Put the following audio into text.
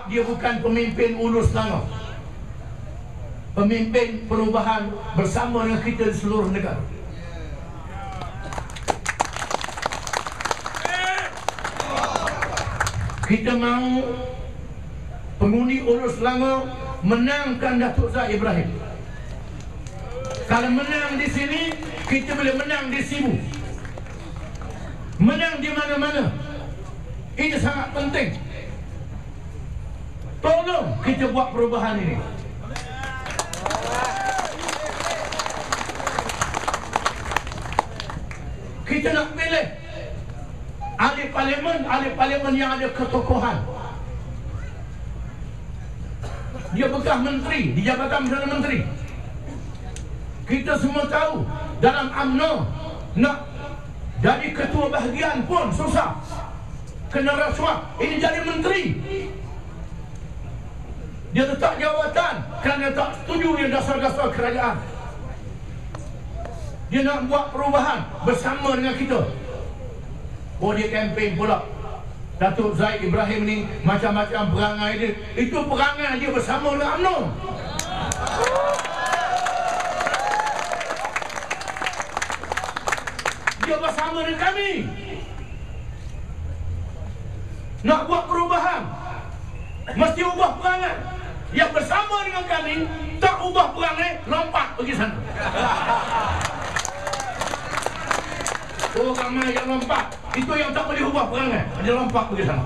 sebab dia bukan pemimpin Ulu Selangor, pemimpin perubahan bersama dengan kita di seluruh negara. Kita mahu pengundi Ulu Selangor menangkan Datuk Zahid Ibrahim. Kalau menang di sini, kita boleh menang di Sibu, menang di mana-mana. Ini sangat penting. Tolong kita buat perubahan ini. Kita nak pilih ahli parlimen yang ada ketokohan. Dia bekas menteri di Jabatan Perdana Menteri. Kita semua tahu dalam UMNO nak jadi ketua bahagian pun susah, kena rasuah. Ini jadi menteri, dia letak jawatan kerana tak setuju dengan dasar-dasar kerajaan. Dia nak buat perubahan bersama dengan kita. Oh, dia kempen pula Datuk Zahid Ibrahim ni macam-macam perangai dia. Itu perangai dia bersama dengan UMNO. Dia bersama dengan kami. Nak buat perubahan, mesti ubah perangai. Yang bersama dengan kami tak ubah perangai, lompat pergi sana. Oh, ramai yang lompat. Itu yang tak boleh ubah perangai, dia lompat pergi sana.